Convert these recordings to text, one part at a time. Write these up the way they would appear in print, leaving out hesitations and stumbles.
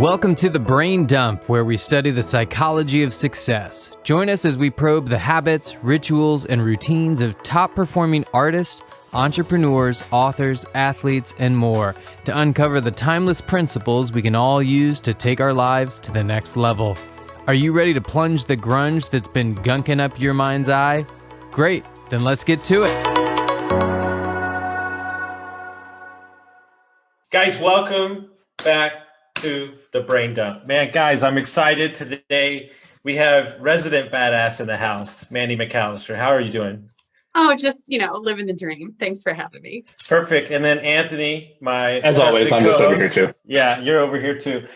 Welcome to The Brain Dump, where we study the psychology of success. Join us as we probe the habits, rituals, and routines of top-performing artists, entrepreneurs, authors, athletes, and more to uncover the timeless principles we can all use to take our lives to the next level. Are you ready to plunge the grunge that's been gunking up your mind's eye? Great, then let's get to it. Guys, welcome back to The Brain Dump. Man, guys, I'm excited today. We have resident badass in the house, Mandy McAllister. How are you doing? Oh, just, living the dream. Thanks for having me. Perfect. And then Anthony, my as always, I'm just over here too. Yeah, you're over here too.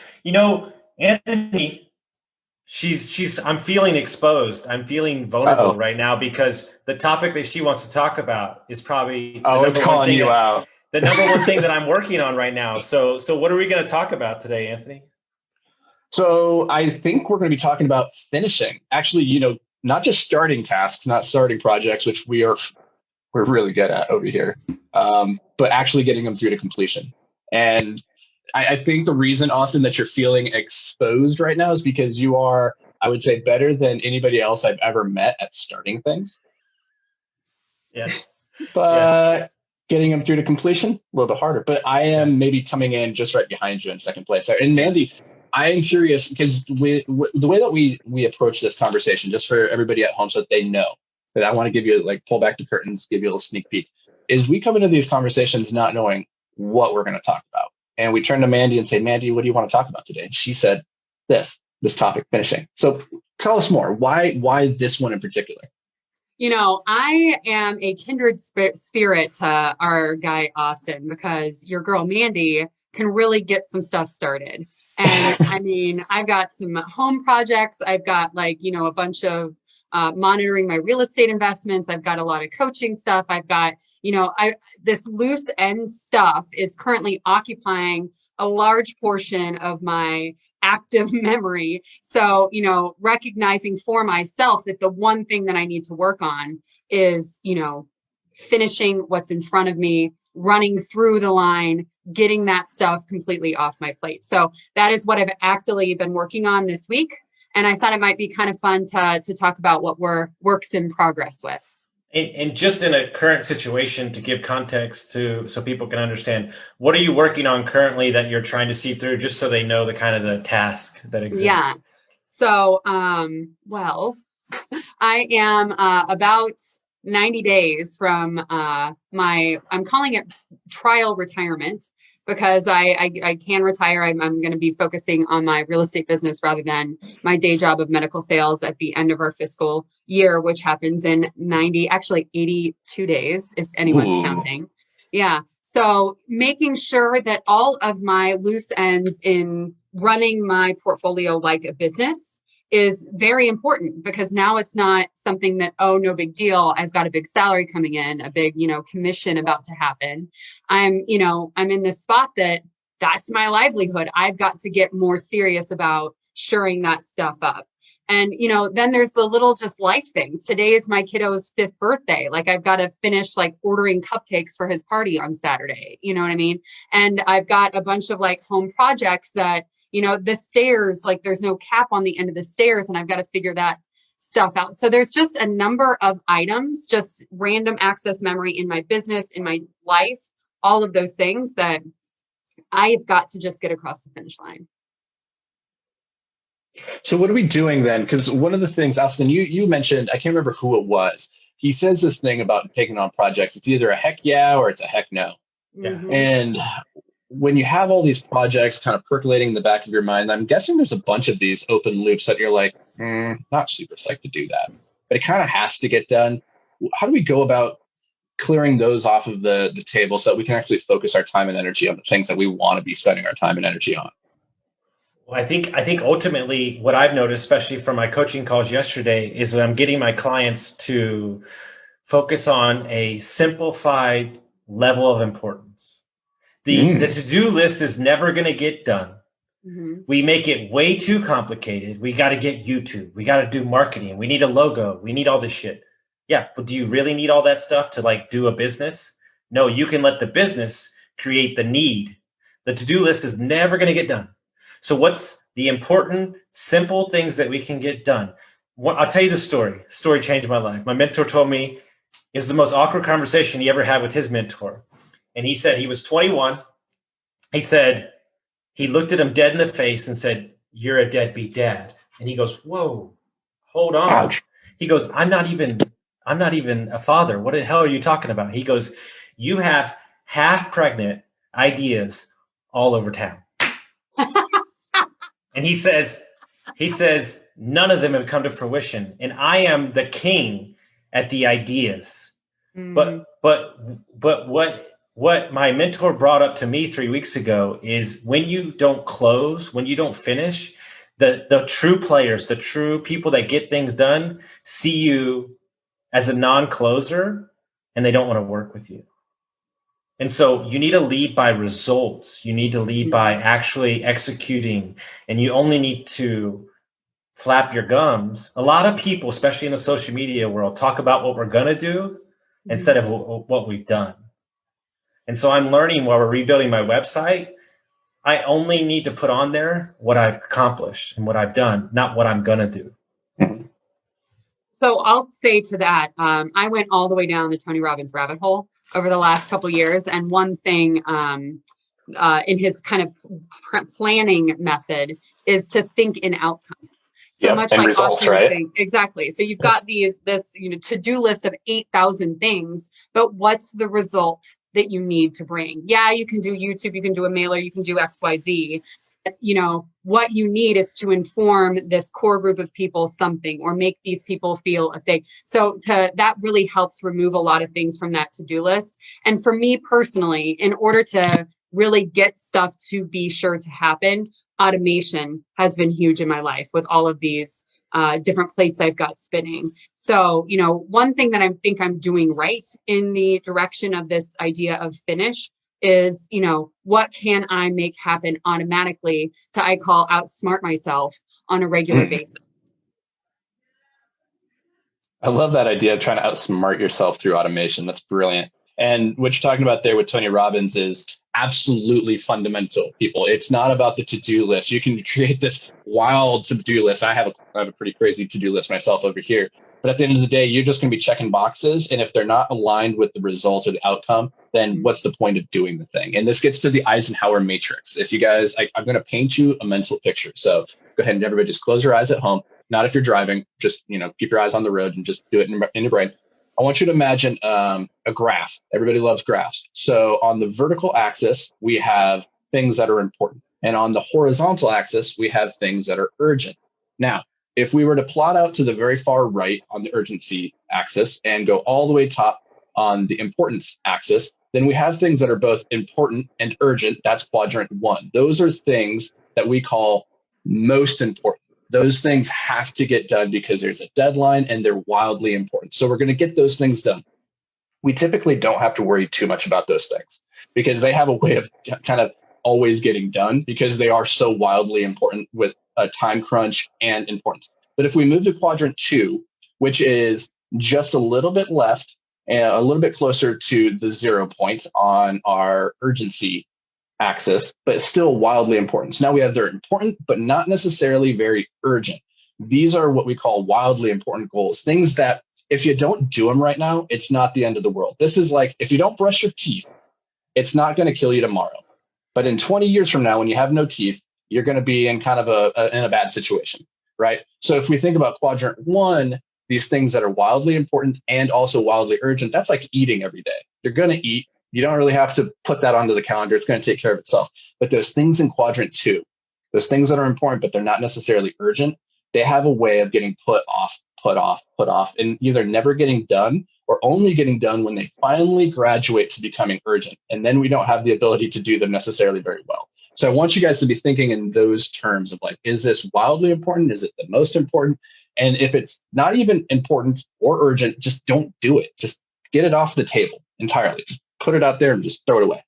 Anthony, I'm feeling exposed. I'm feeling vulnerable right now because the topic that she wants to talk about is probably it's calling you out. The number one thing that I'm working on right now. So what are we going to talk about today, Anthony? So I think we're going to be talking about finishing. Actually, not just starting tasks, not starting projects, which we're really good at over here, but actually getting them through to completion. And I think the reason, Austin, that you're feeling exposed right now is because you are, I would say, better than anybody else I've ever met at starting things. Yes. But yes. Getting them through to completion, a little bit harder. But I am maybe coming in just right behind you in second place. And Mandy, I am curious because the way that we approach this conversation, just for everybody at home so that they know, that I want to give you, pull back the curtains, give you a little sneak peek, is we come into these conversations not knowing what we're going to talk about. And we turn to Mandy and say, Mandy, what do you want to talk about today? And she said this topic, finishing. So tell us more. Why this one in particular? I am a kindred spirit to our guy, Austin, because your girl, Mandy, can really get some stuff started. And I've got some home projects. I've got a bunch of monitoring my real estate investments. I've got a lot of coaching stuff. I've got, this loose end stuff is currently occupying a large portion of my active memory. So, recognizing for myself that the one thing that I need to work on is, finishing what's in front of me, running through the line, getting that stuff completely off my plate. So that is what I've actively been working on this week. And I thought it might be kind of fun to talk about what we're works in progress with. And just in a current situation, to give context so people can understand, what are you working on currently that you're trying to see through, just so they know the kind of the task that exists? Yeah. So, I am about 90 days from I'm calling it trial retirement, because I can retire. I'm going to be focusing on my real estate business rather than my day job of medical sales at the end of our fiscal year, which happens in 82 days, if anyone's counting. Yeah. So making sure that all of my loose ends in running my portfolio like a business is very important, because now it's not something that, oh, no big deal, I've got a big salary coming in, a big, commission about to happen. I'm in this spot that's my livelihood. I've got to get more serious about shoring that stuff up. And, then there's the little just life things. Today is my kiddo's 5th birthday. I've got to finish ordering cupcakes for his party on Saturday. You know what I mean? And I've got a bunch of home projects that, the stairs, there's no cap on the end of the stairs, and I've got to figure that stuff out. So there's just a number of items, just random access memory in my business, in my life, all of those things that I've got to just get across the finish line. So what are we doing then? Because one of the things, Austin, you mentioned, I can't remember who it was. He says this thing about taking on projects. It's either a heck yeah or it's a heck no. Mm-hmm. And when you have all these projects kind of percolating in the back of your mind, I'm guessing there's a bunch of these open loops that you're like, not super psyched to do that, but it kind of has to get done. How do we go about clearing those off of the table so that we can actually focus our time and energy on the things that we want to be spending our time and energy on? Well, I think ultimately what I've noticed, especially from my coaching calls yesterday, is that I'm getting my clients to focus on a simplified level of importance. The to-do list is never going to get done. Mm-hmm. We make it way too complicated. We got to get YouTube. We got to do marketing. We need a logo. We need all this shit. Yeah, but do you really need all that stuff to do a business? No, you can let the business create the need. The to-do list is never going to get done. So what's the important, simple things that we can get done? I'll tell you the story. Story changed my life. My mentor told me it was the most awkward conversation he ever had with his mentor. And he said he was 21. He said, he looked at him dead in the face and said, "You're a deadbeat dad." And he goes, "Whoa, hold on." Ouch. He goes, I'm not even a father. What the hell are you talking about?" He goes, "You have half pregnant ideas all over town." And he says, none of them have come to fruition. And I am the king at the ideas. But what my mentor brought up to me 3 weeks ago is when you don't close, when you don't finish, the true players, the true people that get things done see you as a non-closer and they don't want to work with you. And so you need to lead by results. You need to lead by actually executing, and you only need to flap your gums. A lot of people, especially in the social media world, talk about what we're going to do instead of what we've done. And so I'm learning while we're rebuilding my website, I only need to put on there what I've accomplished and what I've done, not what I'm going to do. So I'll say to that, I went all the way down the Tony Robbins rabbit hole over the last couple of years. And one thing in his kind of planning method is to think in outcomes. So much and like results, Austin was right? saying. Exactly. So you've got this to-do list of 8,000 things, but what's the result that you need to bring? Yeah, you can do YouTube, you can do a mailer, you can do XYZ. What you need is to inform this core group of people something, or make these people feel a thing. So that really helps remove a lot of things from that to-do list. And for me personally, in order to really get stuff to be sure to happen, automation has been huge in my life with all of these different plates I've got spinning. So, one thing that I think I'm doing right in the direction of this idea of finish is, what can I make happen automatically I call outsmart myself on a regular basis. I love that idea of trying to outsmart yourself through automation. That's brilliant. And what you're talking about there with Tony Robbins is absolutely fundamental, people. It's not about the to-do list. You can create this wild to-do list. I have a pretty crazy to-do list myself over here. But at the end of the day, you're just going to be checking boxes. And if they're not aligned with the results or the outcome, then what's the point of doing the thing? And this gets to the Eisenhower matrix. If you guys, I'm going to paint you a mental picture. So go ahead and everybody just close your eyes at home. Not if you're driving, just, keep your eyes on the road and just do it in your brain. I want you to imagine a graph. Everybody loves graphs. So on the vertical axis, we have things that are important. And on the horizontal axis, we have things that are urgent. Now, if we were to plot out to the very far right on the urgency axis and go all the way top on the importance axis, then we have things that are both important and urgent. That's quadrant 1. Those are things that we call most important. Those things have to get done because there's a deadline and they're wildly important. So we're going to get those things done. We typically don't have to worry too much about those things because they have a way of kind of always getting done because they are so wildly important with a time crunch and importance. But if we move to quadrant 2, which is just a little bit left and a little bit closer to the 0 point on our urgency axis, but still wildly important. So now we have they're important, but not necessarily very urgent. These are what we call wildly important goals, things that if you don't do them right now, it's not the end of the world. This is like, if you don't brush your teeth, it's not going to kill you tomorrow. But in 20 years from now, when you have no teeth, you're going to be in kind of in a bad situation, right? So if we think about quadrant 1, these things that are wildly important and also wildly urgent, that's like eating every day. You're going to eat. You don't really have to put that onto the calendar. It's going to take care of itself. But those things in quadrant 2, those things that are important, but they're not necessarily urgent, they have a way of getting put off, and either never getting done or only getting done when they finally graduate to becoming urgent. And then we don't have the ability to do them necessarily very well. So I want you guys to be thinking in those terms of like, is this wildly important? Is it the most important? And if it's not even important or urgent, just don't do it. Just get it off the table entirely. Just put it out there and just throw it away.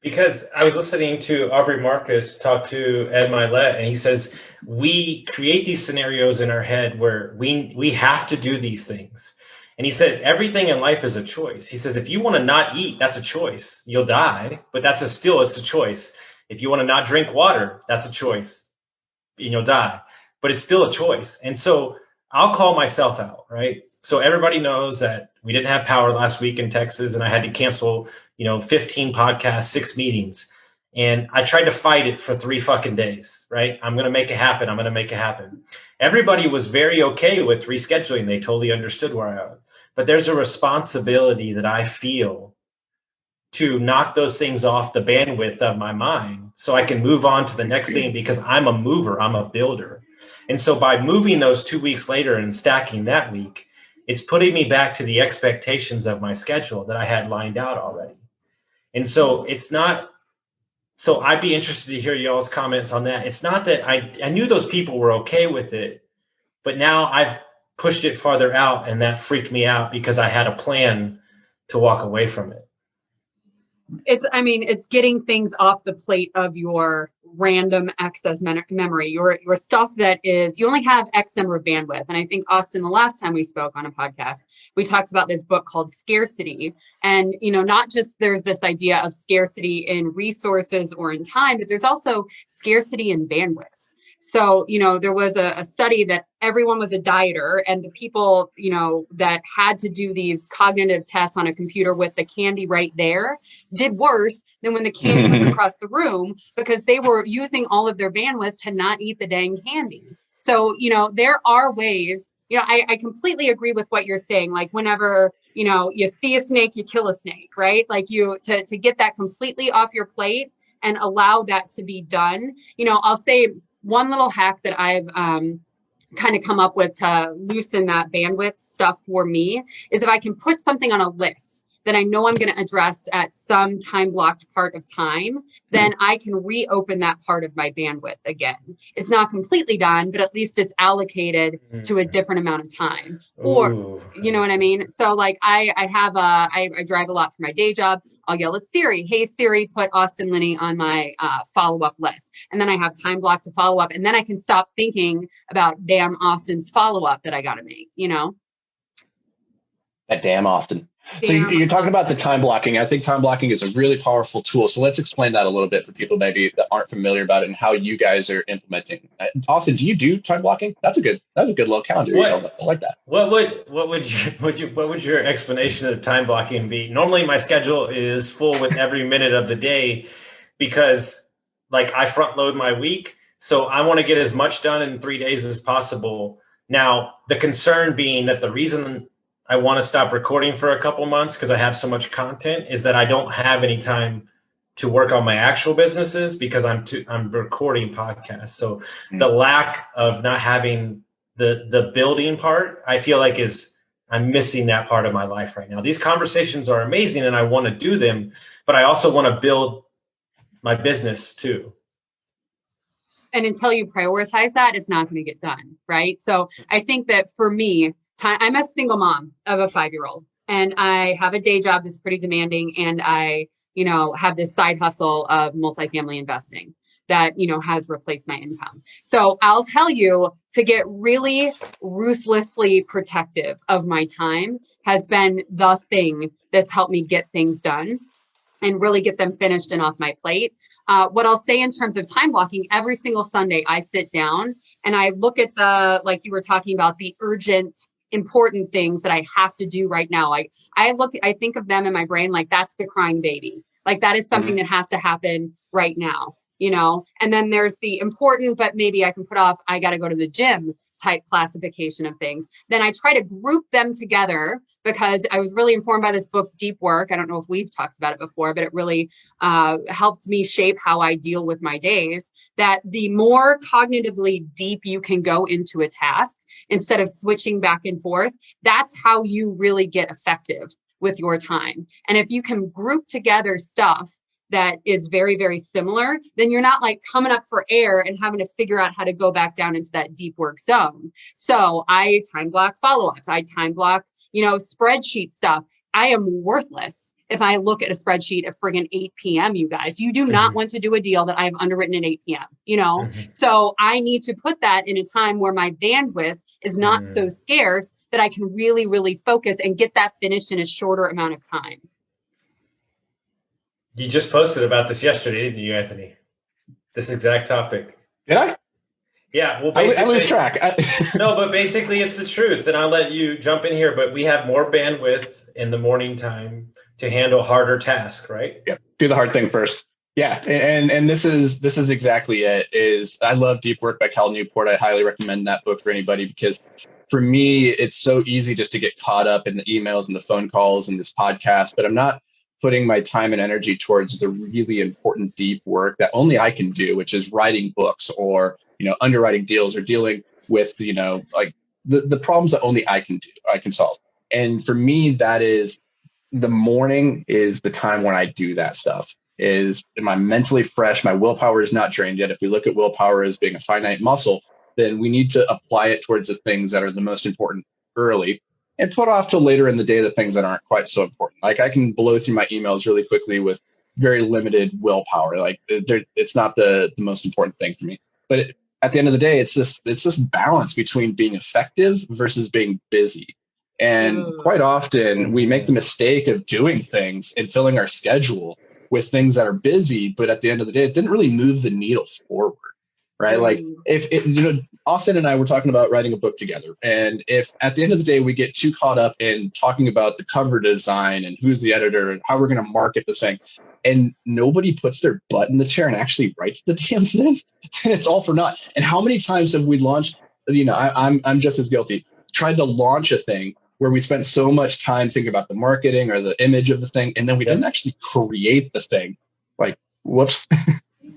Because I was listening to Aubrey Marcus talk to Ed Milet, and he says, we create these scenarios in our head where we have to do these things. And he said, everything in life is a choice. He says, if you want to not eat, that's a choice. You'll die, but it's a choice. If you want to not drink water, that's a choice and you'll die, but it's still a choice. And so I'll call myself out, right? So everybody knows that we didn't have power last week in Texas and I had to cancel, 15 podcasts, 6 meetings. And I tried to fight it for 3 fucking days, right? I'm going to make it happen. I'm going to make it happen. Everybody was very okay with rescheduling. They totally understood where I was. But there's a responsibility that I feel to knock those things off the bandwidth of my mind so I can move on to the next thing, because I'm a mover, I'm a builder. And so by moving those 2 weeks later and stacking that week, it's putting me back to the expectations of my schedule that I had lined out already. And so so I'd be interested to hear y'all's comments on that. It's not that I knew those people were okay with it, but now I've pushed it farther out, and that freaked me out because I had a plan to walk away from it. It's getting things off the plate of your random excess memory, your stuff that is, you only have X number of bandwidth. And I think, Austin, the last time we spoke on a podcast, we talked about this book called Scarcity. And, not just there's this idea of scarcity in resources or in time, but there's also scarcity in bandwidth. So, there was a study that everyone was a dieter, and the people, that had to do these cognitive tests on a computer with the candy right there did worse than when the candy was across the room, because they were using all of their bandwidth to not eat the dang candy. So, there are ways, I completely agree with what you're saying. Like whenever, you see a snake, you kill a snake, right? Like to get that completely off your plate and allow that to be done. I'll say, one little hack that I've kind of come up with to loosen that bandwidth stuff for me is if I can put something on a list that I know I'm going to address at some time blocked part of time, then I can reopen that part of my bandwidth again. It's not completely done, but at least it's allocated to a different amount of time. Or, you know what I mean? So like I drive a lot for my day job. I'll yell at Siri, hey Siri, put Austin Linney on my follow-up list. And then I have time block to follow up. And then I can stop thinking about damn Austin's follow-up that I got to make, That damn Austin. So you're talking about the time blocking. I think time blocking is a really powerful tool. So let's explain that a little bit for people maybe that aren't familiar about it and how you guys are implementing. Austin, do you do time blocking? That's a good little calendar. I like that. What would your explanation of time blocking be? Normally my schedule is full with every minute of the day because like I front load my week. So I want to get as much done in 3 days as possible. Now, the concern being that the reason I want to stop recording for a couple months because I have so much content is that I don't have any time to work on my actual businesses because I'm recording podcasts. So the lack of not having the building part, I feel like I'm missing that part of my life right now. These conversations are amazing and I want to do them, but I also want to build my business too. And until you prioritize that, it's not going to get done, right? So I think that for me, I'm a single mom of a 5-year-old, and I have a day job that's pretty demanding. And I, have this side hustle of multifamily investing that, has replaced my income. So I'll tell you, to get really ruthlessly protective of my time has been the thing that's helped me get things done and really get them finished and off my plate. What I'll say in terms of time blocking, every single Sunday I sit down and I look at like you were talking about, the urgent, important things that I have to do right now. Like I think of them in my brain, like that's the crying baby. Like that is something that has to happen right now, and then there's the important, but maybe I can put off, I got to go to the gym type classification of things. Then I try to group them together because I was really informed by this book, Deep Work. I don't know if we've talked about it before, but it really helped me shape how I deal with my days. That the more cognitively deep you can go into a task instead of switching back and forth, that's how you really get effective with your time. And if you can group together stuff that is very, very similar, then you're not like coming up for air and having to figure out how to go back down into that deep work zone. So I time block follow-ups. I time block, spreadsheet stuff. I am worthless if I look at a spreadsheet at friggin' 8 p.m., you guys. You do not want to do a deal that I've underwritten at 8 p.m., So I need to put that in a time where my bandwidth is not so scarce that I can really, really focus and get that finished in a shorter amount of time. You just posted about this yesterday, didn't you, Anthony? this exact topic. Did I? Yeah, well, I lose track. No, but basically it's the truth. And I'll let you jump in here, but we have more bandwidth in the morning time to handle harder tasks, right? Yeah, do the hard thing first. Yeah, and this is exactly it. Is I love Deep Work by Cal Newport. I highly recommend that book for anybody, because for me, it's so easy just to get caught up in the emails and the phone calls and this podcast, but I'm not putting my time and energy towards the really important deep work that only I can do, which is writing books or, underwriting deals or dealing with, like the problems that only I can solve. And for me, that is the morning is the time when I do that stuff. Am I mentally fresh? My willpower is not drained yet. If we look at willpower as being a finite muscle, then we need to apply it towards the things that are the most important early, and put off till later in the day the things that aren't quite so important. Like I can blow through my emails really quickly with very limited willpower. Like it's not the most important thing for me. But at the end of the day, it's this balance between being effective versus being busy. And quite often we make the mistake of doing things and filling our schedule with things that are busy, but at the end of the day, it didn't really move the needle forward. Right. Like Austin and I were talking about writing a book together. And if at the end of the day, we get too caught up in talking about the cover design and who's the editor and how we're going to market the thing, and nobody puts their butt in the chair and actually writes the damn thing, it's all for naught. And how many times have we launched, I'm just as guilty, tried to launch a thing where we spent so much time thinking about the marketing or the image of the thing, and then we didn't actually create the thing. Like, whoops.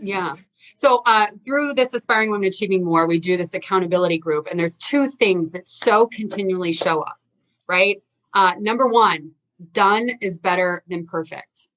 Yeah. So through this Aspiring Women Achieving More, we do this accountability group, and there's two things that so continually show up, right? Number one, done is better than perfect,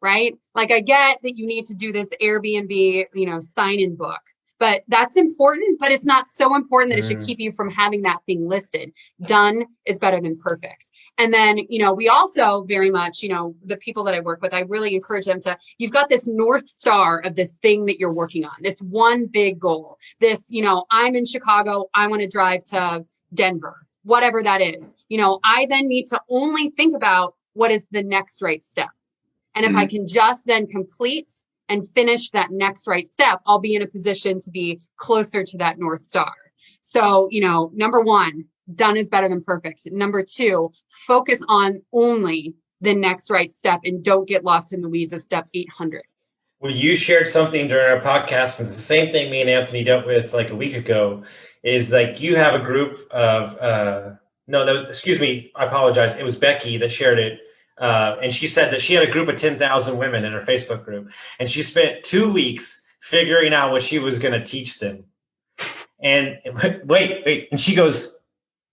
right? Like I get that you need to do this Airbnb, sign-in book, but that's important, but it's not so important that it should keep you from having that thing listed. Done is better than perfect. And then, we also very much, the people that I work with, I really encourage them you've got this North Star of this thing that you're working on, this one big goal, this, I'm in Chicago, I want to drive to Denver, whatever that is. I then need to only think about what is the next right step. And if I can just then complete and finish that next right step, I'll be in a position to be closer to that North Star. So, number one, done is better than perfect. Number two, focus on only the next right step and don't get lost in the weeds of step 800. Well, you shared something during our podcast, and it's the same thing me and Anthony dealt with like a week ago, is like you have a group of, excuse me, I apologize. It was Becky that shared it. And she said that she had a group of 10,000 women in her Facebook group, and she spent 2 weeks figuring out what she was going to teach them. And wait. And she goes,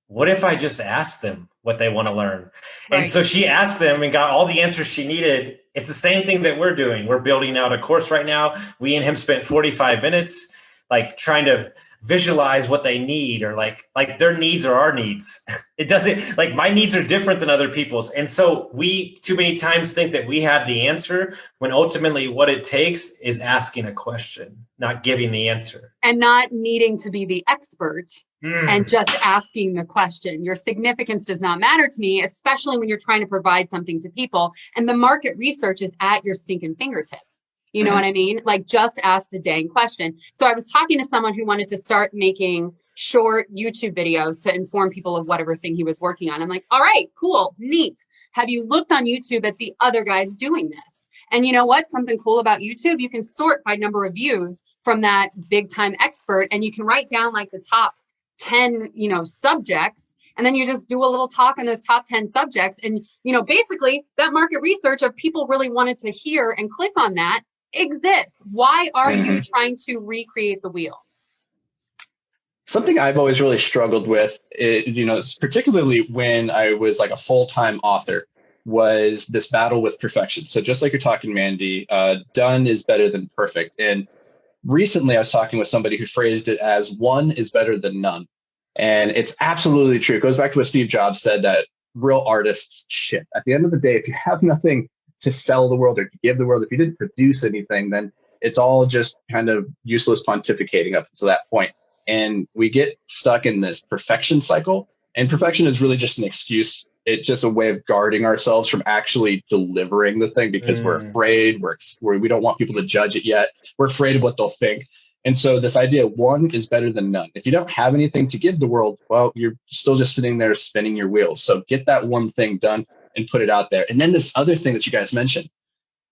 what if I just asked them what they want to learn? Right. And so she asked them and got all the answers she needed. It's the same thing that we're doing. We're building out a course right now. We and him spent 45 minutes, like trying to visualize what they need, or like their needs are our needs. It doesn't, like, my needs are different than other people's. And so we too many times think that we have the answer, when ultimately what it takes is asking a question, not giving the answer. And not needing to be the expert and just asking the question. Your significance does not matter to me, especially when you're trying to provide something to people. And the market research is at your stinking fingertip. You know what I mean? Like, just ask the dang question. So I was talking to someone who wanted to start making short YouTube videos to inform people of whatever thing he was working on. I'm like, all right, cool, neat. Have you looked on YouTube at the other guys doing this? And you know what? Something cool about YouTube, you can sort by number of views from that big time expert, and you can write down like the top 10, subjects. And then you just do a little talk on those top 10 subjects. And, basically that market research of people really wanted to hear and click on that exists. Why are you trying to recreate the wheel? Something I've always really struggled with, particularly when I was like a full-time author, was this battle with perfection. So just like you're talking, Mandy, done is better than perfect. And recently I was talking with somebody who phrased it as one is better than none. And it's absolutely true. It goes back to what Steve Jobs said, that real artists shit. At the end of the day, if you have nothing to sell the world or to give the world, if you didn't produce anything, then it's all just kind of useless pontificating up to that point. And we get stuck in this perfection cycle. And perfection is really just an excuse It's just a way of guarding ourselves from actually delivering the thing because we're afraid, we don't want people to judge it yet. We're afraid of what they'll think. And so this idea, one is better than none. If you don't have anything to give the world, well, you're still just sitting there spinning your wheels. So get that one thing done and put it out there. And then this other thing that you guys mentioned,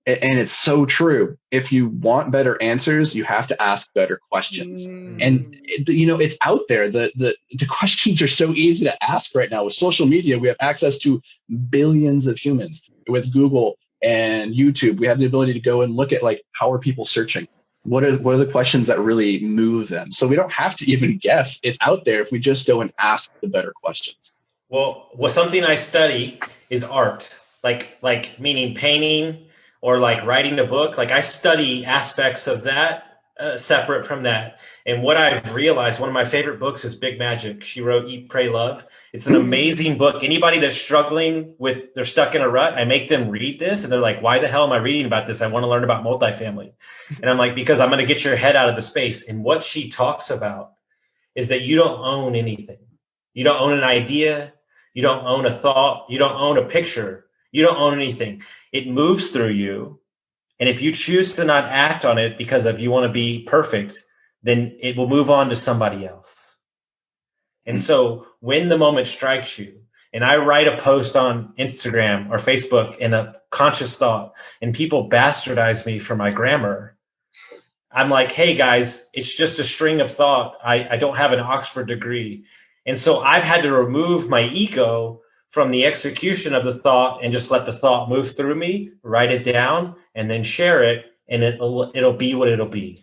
and it's so true. If you want better answers, you have to ask better questions. And it's out there. The questions are so easy to ask right now. With social media, we have access to billions of humans. With Google and YouTube, we have the ability to go and look at like, how are people searching? What are the questions that really move them? So we don't have to even guess. It's out there if we just go and ask the better questions. Well, something I study is art, like meaning painting or like writing a book. Like I study aspects of that separate from that. And what I've realized, one of my favorite books is Big Magic. She wrote Eat, Pray, Love. It's an amazing book. Anybody that's struggling with, they're stuck in a rut, I make them read this and they're like, why the hell am I reading about this? I want to learn about multifamily. And I'm like, because I'm going to get your head out of the space. And what she talks about is that you don't own anything. You don't own an idea. You don't own a thought. You don't own a picture. You don't own anything. It moves through you. And if you choose to not act on it because of you want to be perfect, then it will move on to somebody else. And so when the moment strikes you, and I write a post on Instagram or Facebook in a conscious thought, and people bastardize me for my grammar, I'm like, hey guys, it's just a string of thought. I don't have an Oxford degree. And so I've had to remove my ego from the execution of the thought and just let the thought move through me, write it down, and then share it, and it'll be what it'll be.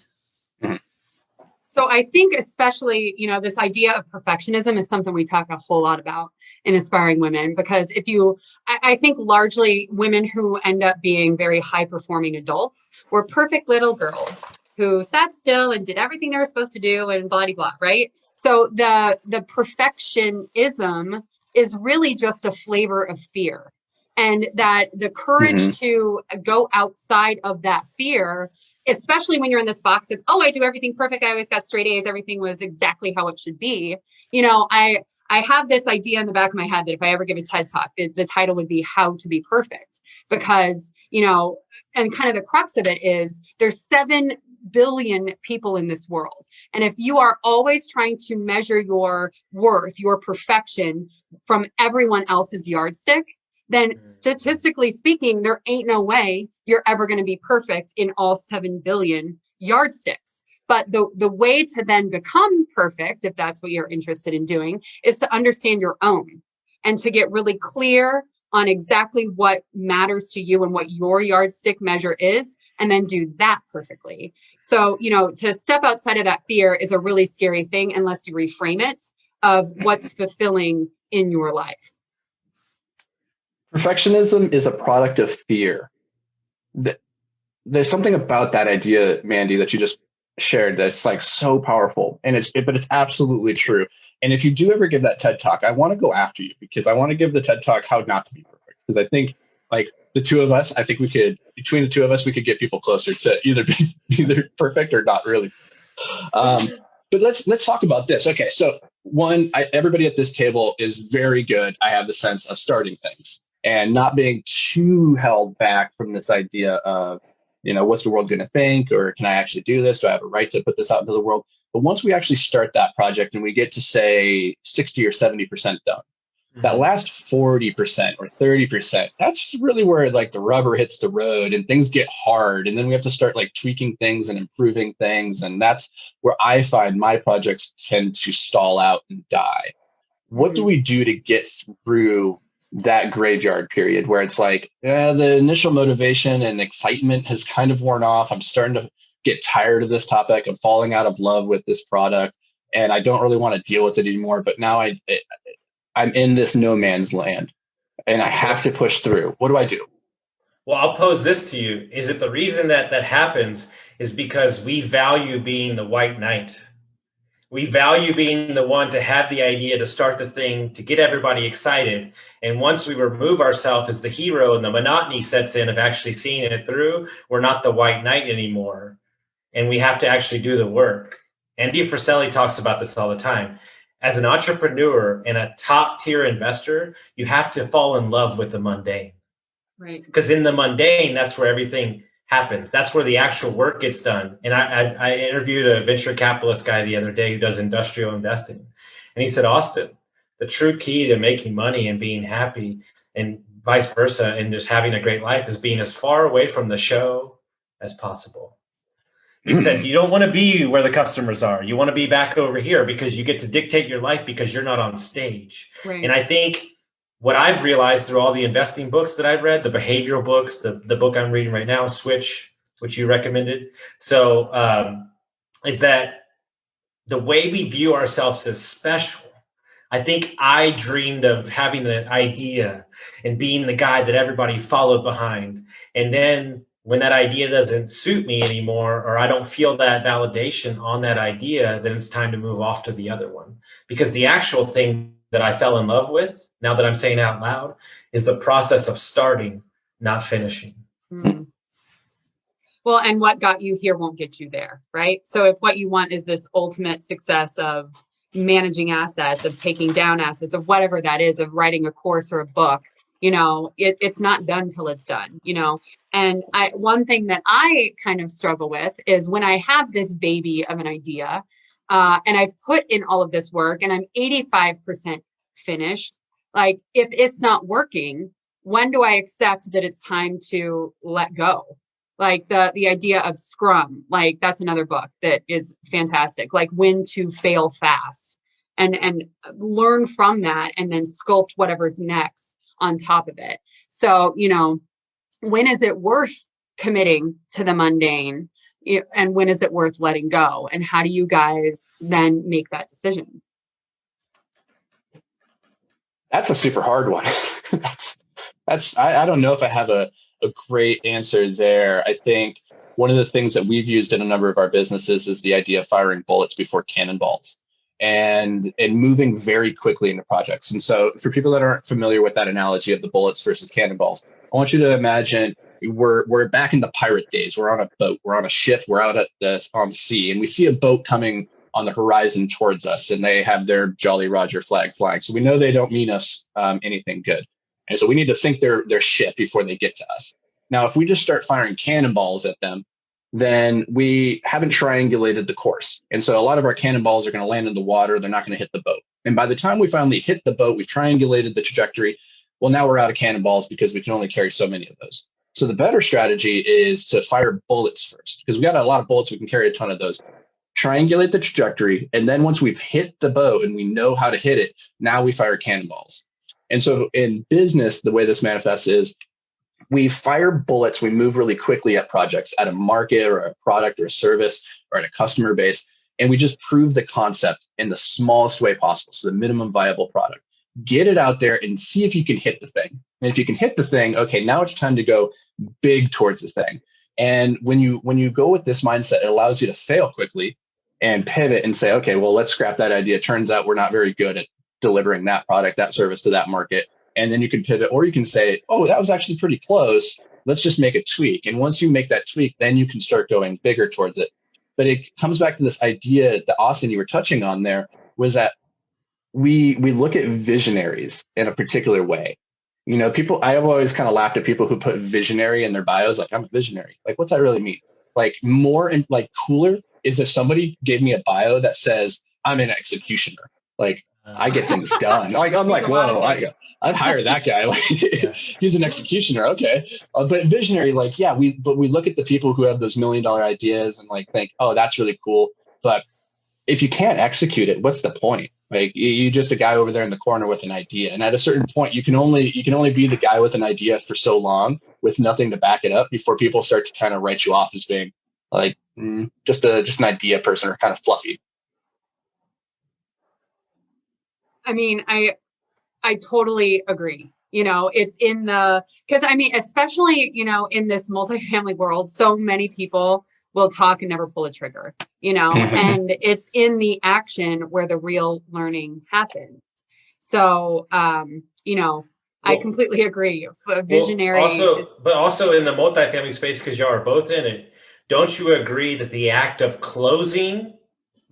So I think especially, this idea of perfectionism is something we talk a whole lot about in Aspiring Women, because I think largely women who end up being very high performing adults were perfect little girls who sat still and did everything they were supposed to do and blah, blah, blah, right? So the perfectionism is really just a flavor of fear. And that the courage to go outside of that fear, especially when you're in this box of, I do everything perfect. I always got straight A's. Everything was exactly how it should be. I have this idea in the back of my head that if I ever give a TED talk, the title would be How to Be Perfect, because, and kind of the crux of it is there's 7 billion people in this world. And if you are always trying to measure your worth, your perfection from everyone else's yardstick, then statistically speaking, there ain't no way you're ever going to be perfect in all 7 billion yardsticks. But the way to then become perfect, if that's what you're interested in doing, is to understand your own and to get really clear on exactly what matters to you and what your yardstick measure is, and then do that perfectly. So, to step outside of that fear is a really scary thing unless you reframe it of what's fulfilling in your life. Perfectionism is a product of fear. There's something about that idea, Mandy, that you just shared that's like so powerful, but it's absolutely true. And if you do ever give that TED talk, I want to go after you, because I want to give the TED talk How Not to Be Perfect. Because I think like between the two of us, we could get people closer to either perfect or not really. But let's talk about this. Okay, so everybody at this table is very good, I have the sense, of starting things and not being too held back from this idea of, what's the world going to think, or can I actually do this? Do I have a right to put this out into the world? But once we actually start that project and we get to say 60 or 70% done, that last 40% or 30%, that's really where like the rubber hits the road and things get hard. And then we have to start like tweaking things and improving things. And that's where I find my projects tend to stall out and die. What do we do to get through that graveyard period where it's like the initial motivation and excitement has kind of worn off? I'm starting to get tired of this topic. I'm falling out of love with this product and I don't really want to deal with it anymore. But now I'm in this no man's land and I have to push through. What do I do? Well, I'll pose this to you. Is it the reason that happens is because we value being the white knight? We value being the one to have the idea, to start the thing, to get everybody excited. And once we remove ourselves as the hero and the monotony sets in of actually seeing it through, we're not the white knight anymore. And we have to actually do the work. Andy Frisell talks about this all the time. as an entrepreneur and a top tier investor, you have to fall in love with the mundane. Right. Because in the mundane, that's where everything happens. That's where the actual work gets done. And I interviewed a venture capitalist guy the other day who does industrial investing. And he said, Austin, the true key to making money and being happy and vice versa and just having a great life is being as far away from the show as possible. He said, you don't want to be where the customers are. You want to be back over here because you get to dictate your life because you're not on stage. Right. And I think what I've realized through all the investing books that I've read, the behavioral books, the book I'm reading right now, Switch, which you recommended. So is that the way we view ourselves as special. I think I dreamed of having an idea and being the guy that everybody followed behind. And then when that idea doesn't suit me anymore, or I don't feel that validation on that idea, then it's time to move off to the other one. Because the actual thing that I fell in love with, now that I'm saying out loud, is the process of starting, not finishing. Mm. Well, and what got you here won't get you there, right? So if what you want is this ultimate success of managing assets, of taking down assets, of whatever that is, of writing a course or a book, it's not done till it's done, And one thing that I kind of struggle with is when I have this baby of an idea, and I've put in all of this work and I'm 85% finished, like if it's not working, when do I accept that it's time to let go? Like the idea of Scrum, like that's another book that is fantastic, like when to fail fast and learn from that and then sculpt whatever's next on top of it. So, when is it worth committing to the mundane and when is it worth letting go? And how do you guys then make that decision? That's a super hard one. I don't know if I have a great answer there. I think one of the things that we've used in a number of our businesses is the idea of firing bullets before cannonballs and moving very quickly into projects. And so for people that aren't familiar with that analogy of the bullets versus cannonballs, I want you to imagine we're back in the pirate days. We're on a boat, we're on a ship, we're out on the sea, and we see a boat coming on the horizon towards us, and they have their Jolly Roger flag flying. So we know they don't mean us anything good. And so we need to sink their ship before they get to us. Now, if we just start firing cannonballs at them, then we haven't triangulated the course. And so a lot of our cannonballs are going to land in the water. They're not going to hit the boat. And by the time we finally hit the boat, we've triangulated the trajectory. Well, now we're out of cannonballs because we can only carry so many of those. So the better strategy is to fire bullets first, because we got a lot of bullets. We can carry a ton of those. Triangulate the trajectory. And then once we've hit the boat and we know how to hit it, now we fire cannonballs. And so in business, the way this manifests is we fire bullets. We move really quickly at projects, at a market or a product or a service or at a customer base. And we just prove the concept in the smallest way possible. So the minimum viable product. Get it out there and see if you can hit the thing. And if you can hit the thing, okay, now it's time to go big towards the thing. And when you go with this mindset, it allows you to fail quickly and pivot and say, okay, well, let's scrap that idea. Turns out we're not very good at delivering that product, that service to that market. And then you can pivot, or you can say, oh, that was actually pretty close. Let's just make a tweak. And once you make that tweak, then you can start going bigger towards it. But it comes back to this idea that Austin, you were touching on there, was that we look at visionaries in a particular way. People, I have always kind of laughed at people who put visionary in their bios, like I'm a visionary. Like, what's that really mean? Like more and like cooler is if somebody gave me a bio that says I'm an executioner. Like I get things done. Like I'm like, whoa, I'd hire that guy. Like he's an executioner. Okay. But visionary, like, yeah, we look at the people who have those $1 million ideas and like think, oh, that's really cool. But if you can't execute it, what's the point? Like you're just a guy over there in the corner with an idea. And at a certain point, you can only be the guy with an idea for so long with nothing to back it up before people start to kind of write you off as being like just an idea person or kind of fluffy. I mean, I totally agree. It's because especially, in this multifamily world, so many people will talk and never pull a trigger, and it's in the action where the real learning happens. So, I completely agree. Visionary. But also in the multifamily space, because y'all are both in it, don't you agree that the act of closing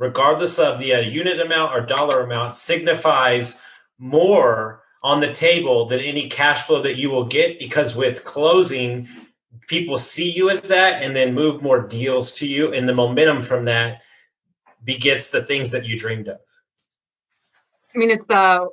regardless of the unit amount or dollar amount, signifies more on the table than any cash flow that you will get, because with closing, people see you as that and then move more deals to you. And the momentum from that begets the things that you dreamed of. I mean, it's for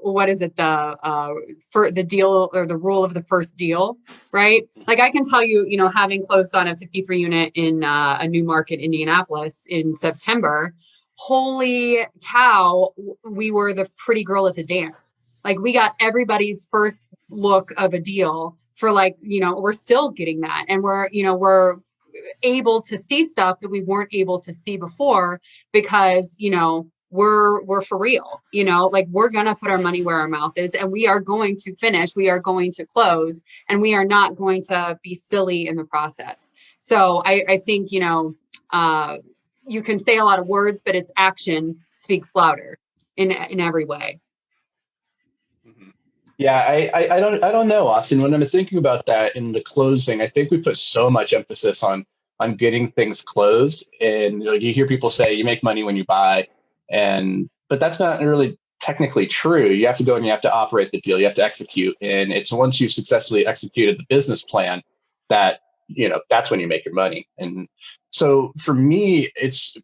the deal, or the rule of the first deal, right? Like I can tell you, having closed on a 53 unit in a new market, Indianapolis, in September, holy cow, we were the pretty girl at the dance. Like we got everybody's first look of a deal for we're still getting that. And we're able to see stuff that we weren't able to see before, because, we're for real, we're going to put our money where our mouth is, and we are going to finish, we are going to close, and we are not going to be silly in the process. So I think, you can say a lot of words, but it's action speaks louder in every way. Yeah, I don't know, Austin. When I'm thinking about that in the closing, I think we put so much emphasis on getting things closed. And you hear people say you make money when you buy, but that's not really technically true. You have to go and you have to operate the deal. You have to execute. And it's once you've successfully executed the business plan that, that's when you make your money. And so for me, it's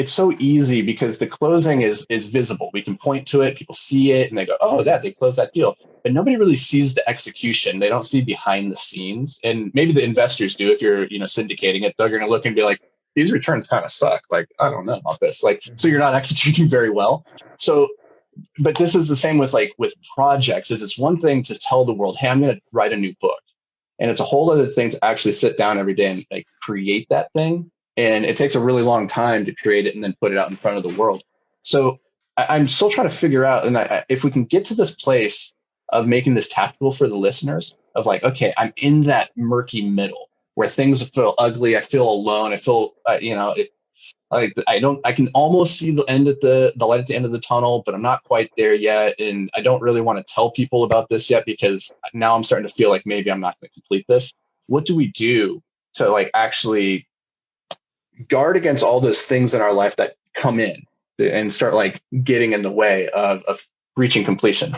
so easy because the closing is visible. We can point to it, people see it, and they go, oh, they closed that deal. But nobody really sees the execution. They don't see behind the scenes. And maybe the investors do if you're, syndicating it. They're going to look and be like, these returns kind of suck. Like, I don't know about this. So you're not executing very well. So, but this is the same with projects. It's one thing to tell the world, hey, I'm going to write a new book. And it's a whole other thing to actually sit down every day and create that thing. And it takes a really long time to create it and then put it out in front of the world. So I'm still trying to figure out, and if we can get to this place of making this tactical for the listeners of okay, I'm in that murky middle where things feel ugly. I feel alone. I feel, I can almost see the light at the end of the tunnel, but I'm not quite there yet. And I don't really want to tell people about this yet, because now I'm starting to feel like maybe I'm not going to complete this. What do we do to actually guard against all those things in our life that come in and start getting in the way of reaching completion?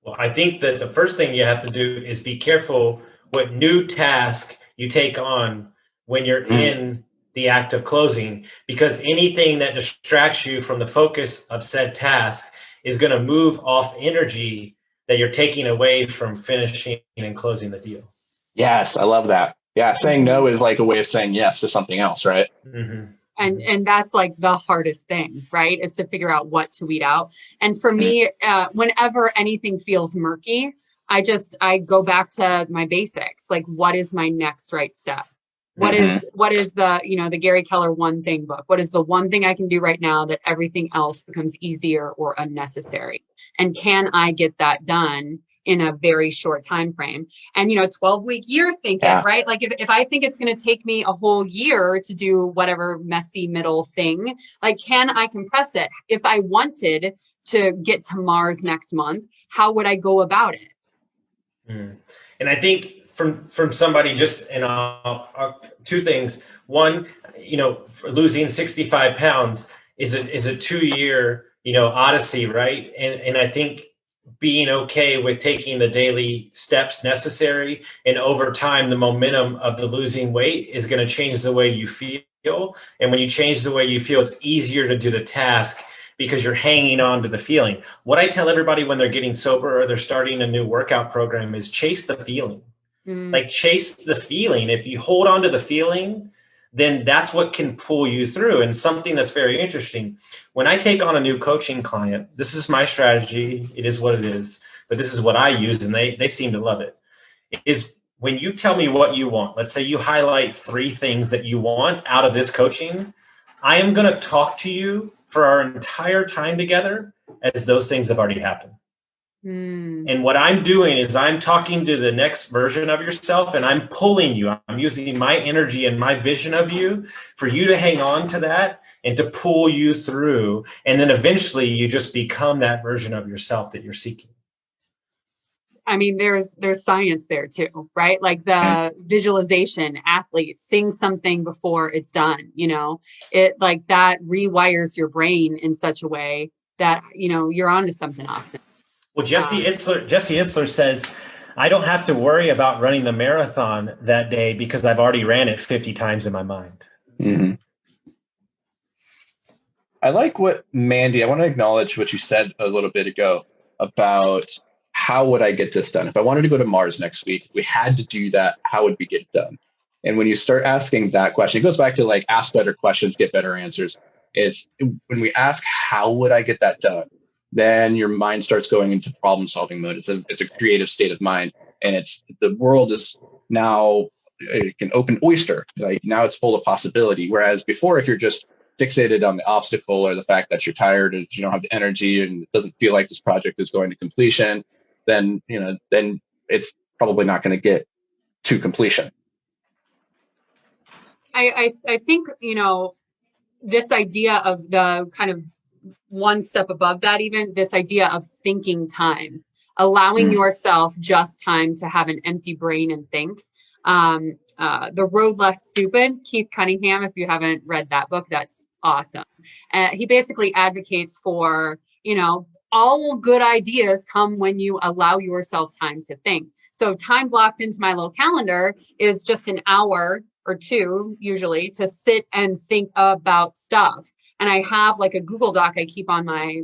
Well, I think that the first thing you have to do is be careful what new task you take on when you're in the act of closing, because anything that distracts you from the focus of said task is going to move off energy that you're taking away from finishing and closing the deal. Yes, I love that. Yeah, saying no is a way of saying yes to something else, right? Mm-hmm. And that's the hardest thing, right? Is to figure out what to weed out. And for me, whenever anything feels murky, I go back to my basics. What is my next right step? What is the, the Gary Keller one thing book? What is the one thing I can do right now that everything else becomes easier or unnecessary? And can I get that done in a very short time frame? And 12-week year thinking, right? If I think it's going to take me a whole year to do whatever messy middle thing, can I compress it? If I wanted to get to Mars next month, how would I go about it? And I think from somebody, just two things. One, losing 65 pounds is a 2-year odyssey, right? And I think being okay with taking the daily steps necessary, and over time, the momentum of the losing weight is going to change the way you feel. And when you change the way you feel, it's easier to do the task because you're hanging on to the feeling. What I tell everybody when they're getting sober or they're starting a new workout program is chase the feeling. Chase the feeling. If you hold on to the feeling, then that's what can pull you through. And something that's very interesting, when I take on a new coaching client, this is my strategy. It is what it is, but this is what I use, and they seem to love it. Is when you tell me what you want, let's say you highlight 3 things that you want out of this coaching, I am going to talk to you for our entire time together as those things have already happened. And what I'm doing is I'm talking to the next version of yourself, and I'm pulling you. I'm using my energy and my vision of you for you to hang on to that and to pull you through. And then eventually you just become that version of yourself that you're seeking. I mean, there's science there too, right? Like the visualization, athletes sing something before it's done, it like that rewires your brain in such a way that, you're onto something, Austin. Well, Jesse Itzler says, I don't have to worry about running the marathon that day because I've already ran it 50 times in my mind. Mm-hmm. I like what Mandy, I want to acknowledge what you said a little bit ago about how would I get this done? If I wanted to go to Mars next week, we had to do that. How would we get it done? And when you start asking that question, it goes back to like ask better questions, get better answers. Is when we ask, how would I get that done? Then your mind starts going into problem solving mode. It's a creative state of mind. And the world is now an open oyster. Like now it's full of possibility. Whereas before, if you're just fixated on the obstacle or the fact that you're tired and you don't have the energy and it doesn't feel like this project is going to completion, then it's probably not going to get to completion. I think, this idea of the kind of one step above that, even this idea of thinking time, allowing yourself just time to have an empty brain and think. The Road Less Stupid, Keith Cunningham, if you haven't read that book, that's awesome. He basically advocates for, all good ideas come when you allow yourself time to think. So time blocked into my little calendar is just an hour or two, usually, to sit and think about stuff. And I have like a Google Doc I keep on my,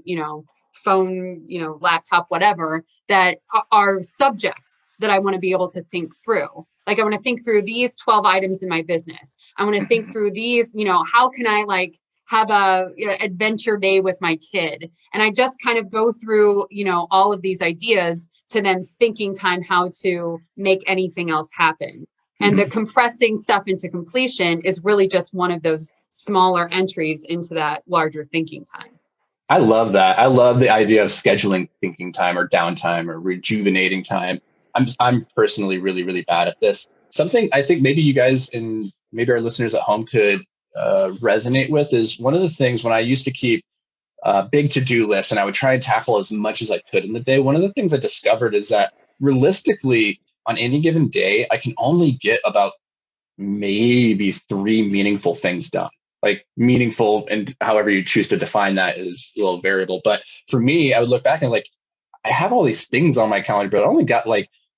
phone, laptop, whatever, that are subjects that I want to be able to think through. Like I want to think through these 12 items in my business. I want to think through these, how can I have a adventure day with my kid? And I just kind of go through, all of these ideas to then thinking time how to make anything else happen. And the compressing stuff into completion is really just one of those smaller entries into that larger thinking time. I love that. I love the idea of scheduling thinking time or downtime or rejuvenating time. I'm personally really, really bad at this. Something I think maybe you guys and maybe our listeners at home could resonate with is one of the things when I used to keep big to-do lists and I would try and tackle as much as I could in the day. One of the things I discovered is that realistically on any given day, I can only get about maybe 3 meaningful things done. Like meaningful, and however you choose to define that is a little variable. But for me, I would look back and I have all these things on my calendar, but I only got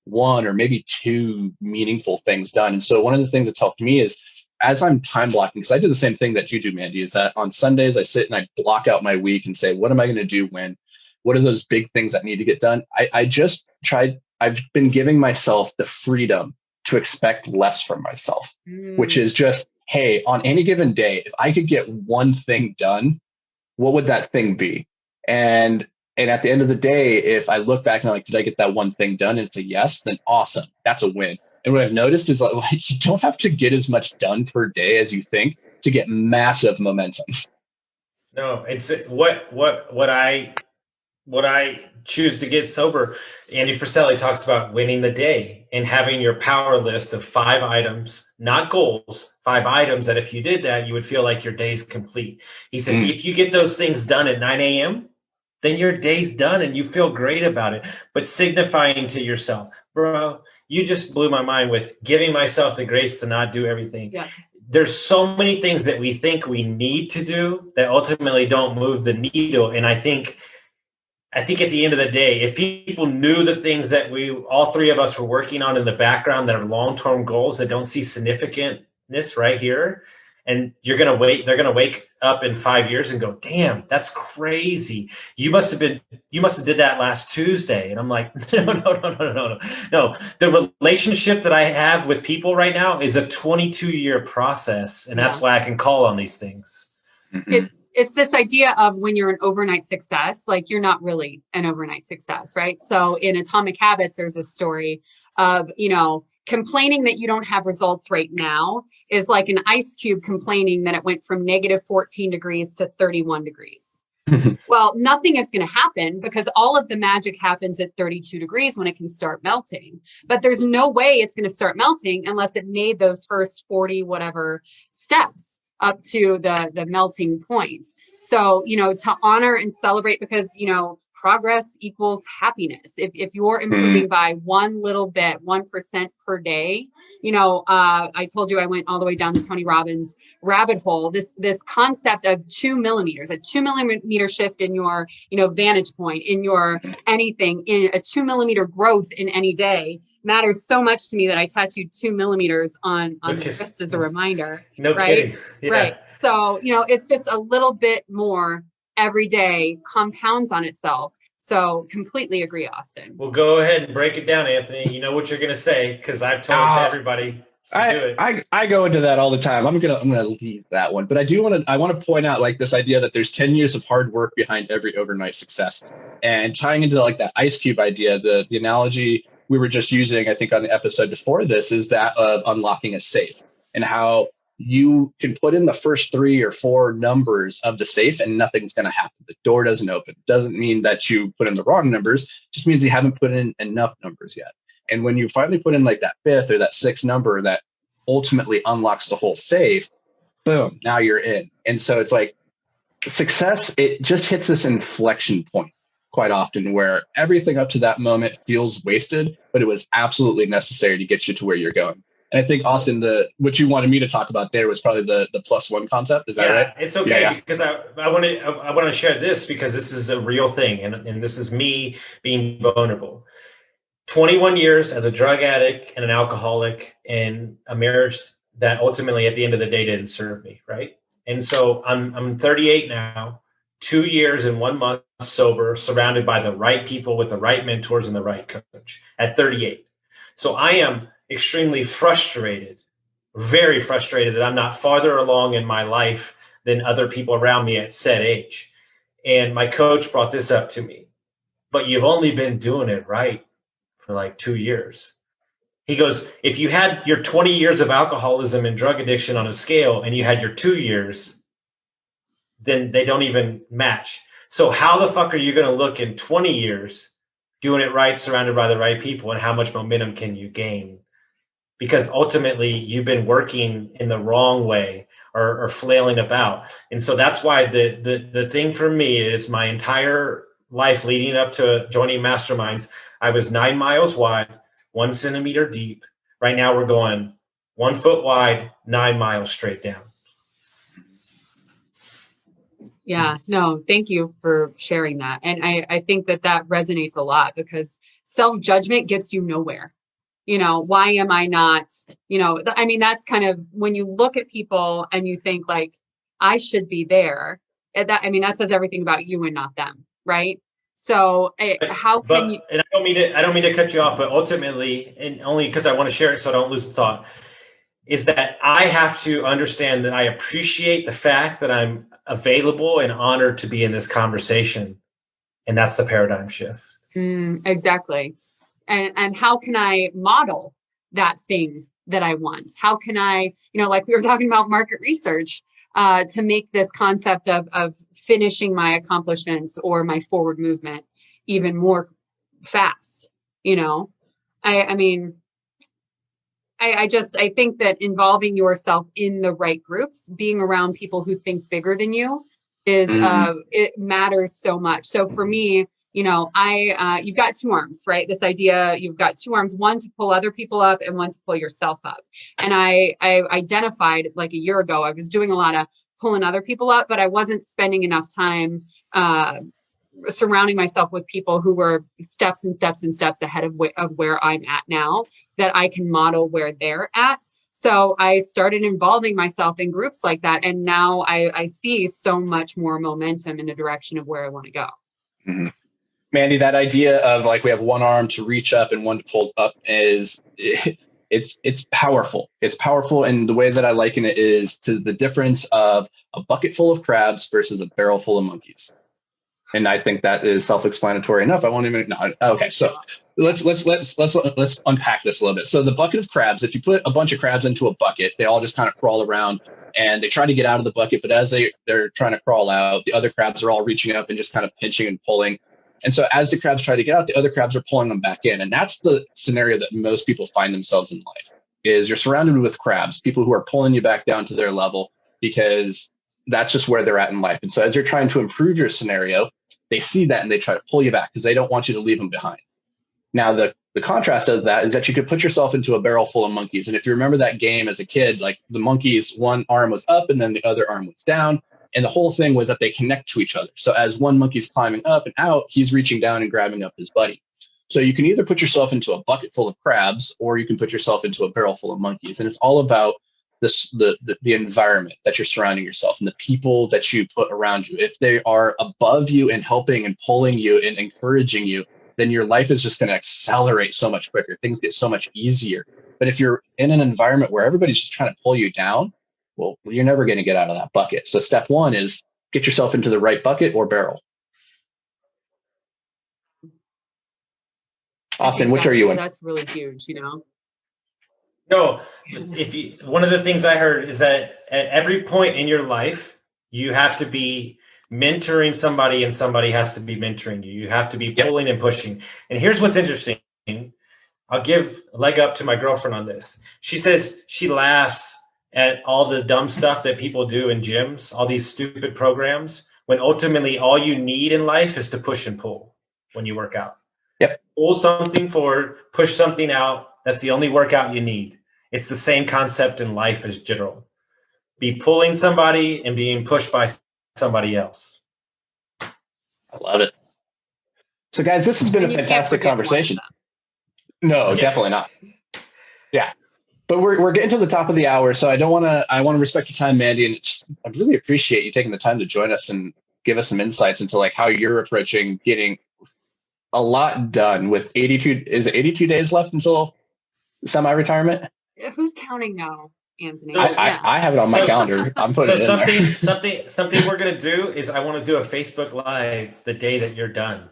1 or maybe 2 meaningful things done. And so one of the things that's helped me is as I'm time blocking, because I do the same thing that you do, Mandy, is that on Sundays, I sit and I block out my week and say, what am I going to do when? What are those big things that need to get done? I've been giving myself the freedom to expect less from myself, which is just, hey, on any given day, if I could get one thing done, what would that thing be? And at the end of the day, if I look back and did I get that one thing done? And it's a yes, then awesome. That's a win. And what I've noticed is you don't have to get as much done per day as you think to get massive momentum. No, it's what I choose to get sober. Andy Friselli talks about winning the day and having your power list of 5 items, not goals, 5 items that if you did that, you would feel like your day's complete. He said, if you get those things done at 9 a.m., then your day's done and you feel great about it. But signifying to yourself, bro, you just blew my mind with giving myself the grace to not do everything. Yeah. There's so many things that we think we need to do that ultimately don't move the needle. And I think at the end of the day, if people knew the things that all 3 of us were working on in the background that are long-term goals that don't see significantness right here, and they're going to wake up in 5 years and go, damn, that's crazy. You must have did that last Tuesday. And I'm like, no. The relationship that I have with people right now is a 22-year process. And that's why I can call on these things. It's this idea of when you're an overnight success, you're not really an overnight success, right? So in Atomic Habits, there's a story of, complaining that you don't have results right now is like an ice cube complaining that it went from -14 degrees to 31 degrees. Well, nothing is going to happen because all of the magic happens at 32 degrees when it can start melting. But there's no way it's going to start melting unless it made those first 40 whatever steps up to the melting point. So, to honor and celebrate, because, progress equals happiness. If you're improving by one little bit, 1% per day, I told you I went all the way down the Tony Robbins rabbit hole. This concept of 2 millimeters, a 2 millimeter shift in your, vantage point, in your anything, in a 2 millimeter growth in any day matters so much to me that I tattooed 2 millimeters on the wrist as a reminder. No right? kidding. Yeah. Right. So, it's just a little bit more every day compounds on itself. So completely agree, Austin. Well, go ahead and break it down, Anthony. You know what you're going to say, because I've told it to everybody. So do it. I go into that all the time. I'm gonna leave that one, but I want to point out like this idea that there's 10 years of hard work behind every overnight success, and tying into like that ice cube idea. The analogy we were just using, I think, on the episode before this, is that of unlocking a safe, and how you can put in the first 3 or 4 numbers of the safe and nothing's going to happen. The door doesn't open. Doesn't mean that you put in the wrong numbers, just means you haven't put in enough numbers yet. And when you finally put in like that 5th or that 6th number that ultimately unlocks the whole safe, boom, now you're in. And so it's like success, it just hits this inflection point quite often where everything up to that moment feels wasted, but it was absolutely necessary to get you to where you're going. And I think, Austin, what you wanted me to talk about there was probably the +1 concept. Is that right? It's okay, because I want to share this, because this is a real thing, and this is me being vulnerable. 21 years as a drug addict and an alcoholic in a marriage that ultimately at the end of the day didn't serve me, right? And so I'm 38 now, 2 years and 1 month sober, surrounded by the right people with the right mentors and the right coach at 38. So I am extremely frustrated, very frustrated that I'm not farther along in my life than other people around me at said age. And my coach brought this up to me, but you've only been doing it right for like 2 years. He goes, if you had your 20 years of alcoholism and drug addiction on a scale and you had your 2 years, then they don't even match. So how the fuck are you going to look in 20 years doing it right, surrounded by the right people, and how much momentum can you gain? Because ultimately you've been working in the wrong way or flailing about. And so that's why the thing for me is my entire life leading up to joining masterminds, I was 9 miles wide, 1 centimeter deep. Right now we're going 1 foot wide, 9 miles straight down. Yeah, no, thank you for sharing that. And I think that resonates a lot, because self-judgment gets you nowhere. Why am I not, that's kind of when you look at people and you think like, I should be there. That says everything about you and not them. Right. So how can you? And I don't mean to cut you off, but ultimately, and only because I want to share it so I don't lose the thought, is that I have to understand that I appreciate the fact that I'm available and honored to be in this conversation. And that's the paradigm shift. Exactly. And how can I model that thing that I want? How can I, like we were talking about market research, to make this concept of finishing my accomplishments or my forward movement even more fast, I think that involving yourself in the right groups, being around people who think bigger than you is, it matters so much. So for me, you've got 2 arms, right? This idea, you've got 2 arms, one to pull other people up and one to pull yourself up. And I identified like a year ago, I was doing a lot of pulling other people up, but I wasn't spending enough time, surrounding myself with people who were steps and steps and steps ahead of where I'm at now, that I can model where they're at. So I started involving myself in groups like that. And now I see so much more momentum in the direction of where I want to go. Mm-hmm. Mandy, that idea of like we have 1 arm to reach up and 1 to pull up it's powerful. It's powerful. And the way that I liken it is to the difference of a bucket full of crabs versus a barrel full of monkeys. And I think that is self-explanatory enough. I won't even. No, okay, so let's unpack this a little bit. So the bucket of crabs, if you put a bunch of crabs into a bucket, they all just kind of crawl around and they try to get out of the bucket. But as they're trying to crawl out, the other crabs are all reaching up and just kind of pinching and pulling. And so as the crabs try to get out, the other crabs are pulling them back in. And that's the scenario that most people find themselves in life, is you're surrounded with crabs, people who are pulling you back down to their level because that's just where they're at in life. And so as you're trying to improve your scenario, they see that and they try to pull you back because they don't want you to leave them behind. Now, the contrast of that is that you could put yourself into a barrel full of monkeys. And if you remember that game as a kid, like the monkeys, one arm was up and then the other arm was down. And the whole thing was that they connect to each other. So as one monkey's climbing up and out, he's reaching down and grabbing up his buddy. So you can either put yourself into a bucket full of crabs, or you can put yourself into a barrel full of monkeys. And it's all about the environment that you're surrounding yourself and the people that you put around you. If they are above you and helping and pulling you and encouraging you, then your life is just going to accelerate so much quicker. Things get so much easier. But if you're in an environment where everybody's just trying to pull you down, well, you're never going to get out of that bucket. So step one is get yourself into the right bucket or barrel. Austin, which are you in? That's really huge, No, one of the things I heard is that at every point in your life, you have to be mentoring somebody and somebody has to be mentoring you. You have to be pulling and pushing. And here's what's interesting. I'll give a leg up to my girlfriend on this. She says she laughs at all the dumb stuff that people do in gyms, all these stupid programs, when ultimately all you need in life is to push and pull when you work out. Yep. Pull something forward, push something out. That's the only workout you need. It's the same concept in life as general. Be pulling somebody and being pushed by somebody else. I love it. So guys, this has been a fantastic conversation. No, definitely not. Yeah. But we're getting to the top of the hour, so I want to respect your time, Mandy, and I really appreciate you taking the time to join us and give us some insights into like how you're approaching getting a lot done with 82 days left until semi-retirement. Who's counting now, Anthony? I have it on my calendar. I'm putting it in something we're gonna do is I want to do a Facebook Live the day that you're done.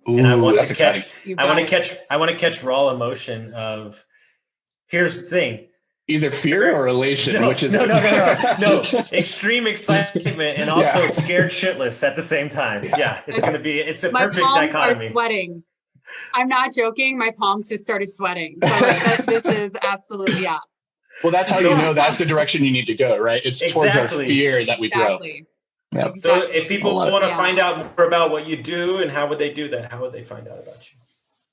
Ooh, and I want to catch raw emotion of. Here's the thing. Either fear or elation, no, which is no, extreme excitement and also scared shitless at the same time. Yeah, it's a perfect dichotomy. My palms are sweating. I'm not joking. My palms just started sweating. So this is absolutely Well, that's how you know that's the direction you need to go, right? It's towards our fear that we grow. Yep. Exactly. So if people want to find out more about what you do and how would they do that? How would they find out about you?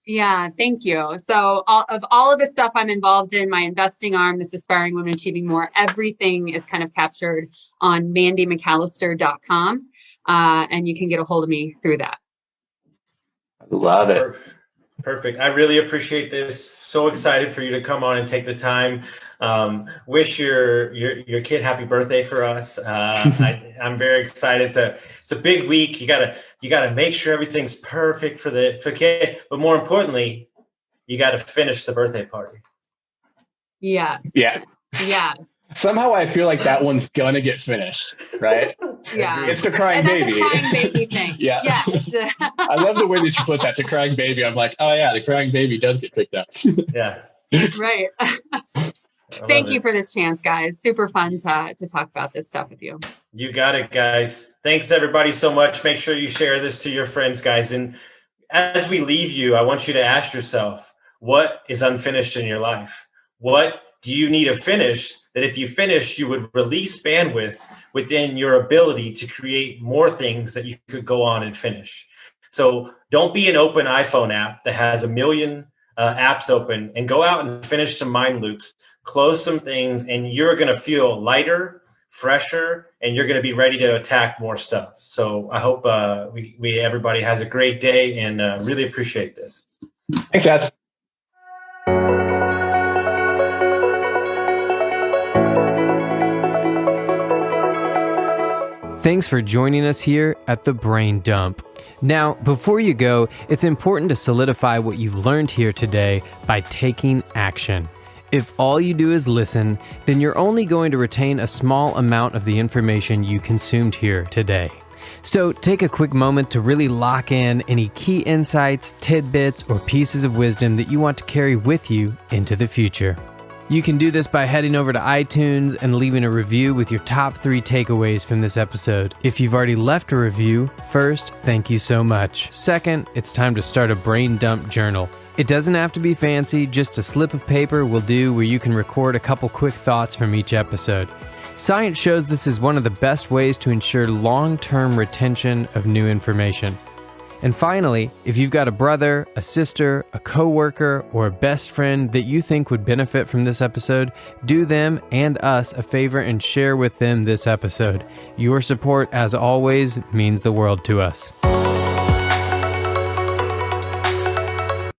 Yeah, thank you. So all of the stuff I'm involved in, my investing arm, this Aspiring Women Achieving More, everything is kind of captured on mandymcallister.com. And you can get a hold of me through that. Love it. Perfect. I really appreciate this. So excited for you to come on and take the time. Wish your kid happy birthday for us. I'm very excited. It's a big week. You gotta make sure everything's perfect for the kid, but more importantly, you got to finish the birthday party. Yes. Yeah. Yes. Somehow I feel like that one's gonna get finished, right? Yeah. It's the crying baby. That's a crying baby thing. Yeah. I love the way that you put that, the crying baby. I'm like, oh yeah, the crying baby does get picked up. Yeah. Right. Thank you for this chance, guys. Super fun to talk about this stuff with you. You got it, guys. Thanks everybody so much. Make sure you share this to your friends, guys. And as we leave you, I want you to ask yourself, what is unfinished in your life? What do you need to finish that if you finish, you would release bandwidth within your ability to create more things that you could go on and finish? So don't be an open iPhone app that has a million apps open, and go out and finish some mind loops, close some things, and you're going to feel lighter, fresher, and you're going to be ready to attack more stuff. So I hope everybody has a great day and really appreciate this. Thanks, guys. Thanks for joining us here at the Brain Dump. Now, before you go, it's important to solidify what you've learned here today by taking action. If all you do is listen, then you're only going to retain a small amount of the information you consumed here today. So take a quick moment to really lock in any key insights, tidbits, or pieces of wisdom that you want to carry with you into the future. You can do this by heading over to iTunes and leaving a review with your top 3 takeaways from this episode. If you've already left a review, first, thank you so much. Second, it's time to start a brain dump journal. It doesn't have to be fancy, just a slip of paper will do where you can record a couple quick thoughts from each episode. Science shows this is one of the best ways to ensure long-term retention of new information. And finally, if you've got a brother, a sister, a coworker, or a best friend that you think would benefit from this episode, do them and us a favor and share with them this episode. Your support, as always, means the world to us.